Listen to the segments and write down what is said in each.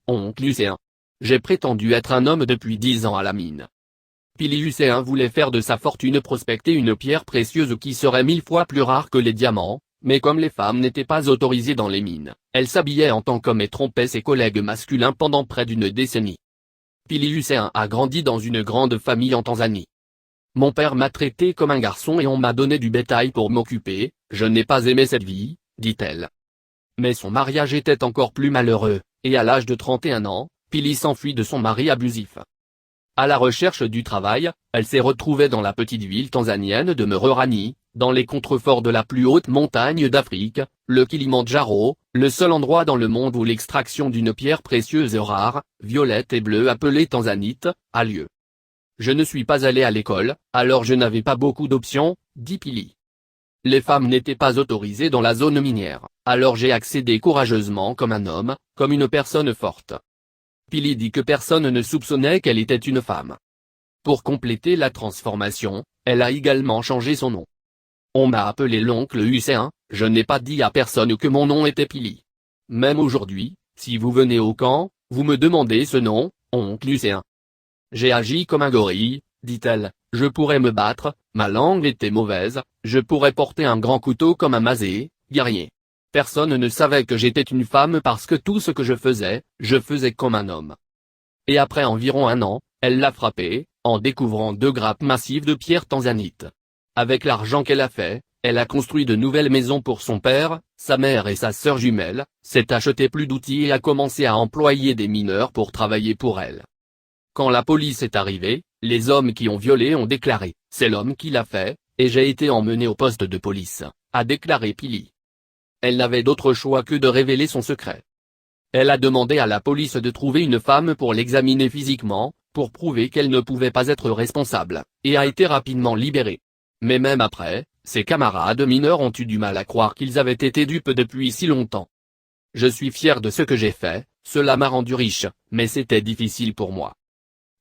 oncle Hussein. J'ai prétendu être un homme depuis 10 ans à la mine. Pili Hussein voulait faire de sa fortune prospecter une pierre précieuse qui serait 1000 fois plus rare que les diamants, mais comme les femmes n'étaient pas autorisées dans les mines, elle s'habillait en tant qu'homme et trompait ses collègues masculins pendant près d'une décennie. Pili Hussein a grandi dans une grande famille en Tanzanie. Mon père m'a traité comme un garçon et on m'a donné du bétail pour m'occuper, je n'ai pas aimé cette vie, dit-elle. Mais son mariage était encore plus malheureux, et à l'âge de 31 ans, Pili s'enfuit de son mari abusif. À la recherche du travail, elle s'est retrouvée dans la petite ville tanzanienne de Mererani, dans les contreforts de la plus haute montagne d'Afrique, le Kilimandjaro, le seul endroit dans le monde où l'extraction d'une pierre précieuse rare, violette et bleue appelée tanzanite, a lieu. Je ne suis pas allé à l'école, alors je n'avais pas beaucoup d'options, dit Pili. Les femmes n'étaient pas autorisées dans la zone minière, alors j'ai accédé courageusement comme un homme, comme une personne forte. Pili dit que personne ne soupçonnait qu'elle était une femme. Pour compléter la transformation, elle a également changé son nom. On m'a appelé l'oncle Hussein, je n'ai pas dit à personne que mon nom était Pili. Même aujourd'hui, si vous venez au camp, vous me demandez ce nom, oncle Hussein. J'ai agi comme un gorille, dit-elle, je pourrais me battre, ma langue était mauvaise, je pourrais porter un grand couteau comme un mazé, guerrier. Personne ne savait que j'étais une femme parce que tout ce que je faisais comme un homme. Et après environ un an, elle l'a frappé, en découvrant 2 grappes massives de pierre tanzanite. Avec l'argent qu'elle a fait, elle a construit de nouvelles maisons pour son père, sa mère et sa sœur jumelle, s'est acheté plus d'outils et a commencé à employer des mineurs pour travailler pour elle. Quand la police est arrivée, les hommes qui ont violé ont déclaré « c'est l'homme qui l'a fait, et j'ai été emmené au poste de police », a déclaré Pili. Elle n'avait d'autre choix que de révéler son secret. Elle a demandé à la police de trouver une femme pour l'examiner physiquement, pour prouver qu'elle ne pouvait pas être responsable, et a été rapidement libérée. Mais même après, ses camarades mineurs ont eu du mal à croire qu'ils avaient été dupes depuis si longtemps. Je suis fier de ce que j'ai fait, cela m'a rendu riche, mais c'était difficile pour moi.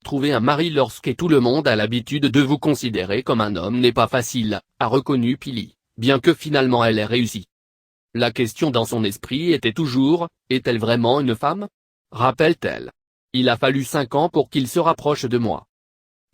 Trouver un mari lorsque tout le monde a l'habitude de vous considérer comme un homme n'est pas facile, a reconnu Pili, bien que finalement elle ait réussi. La question dans son esprit était toujours, est-elle vraiment une femme? Rappelle-t-elle. Il a fallu 5 ans pour qu'il se rapproche de moi.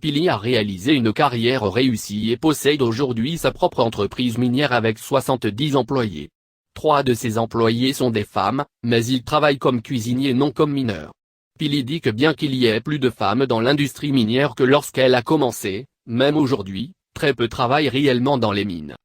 Pili a réalisé une carrière réussie et possède aujourd'hui sa propre entreprise minière avec 70 employés. 3 de ses employés sont des femmes, mais ils travaillent comme cuisiniers non comme mineurs. Pili dit que bien qu'il y ait plus de femmes dans l'industrie minière que lorsqu'elle a commencé, même aujourd'hui, très peu travaillent réellement dans les mines.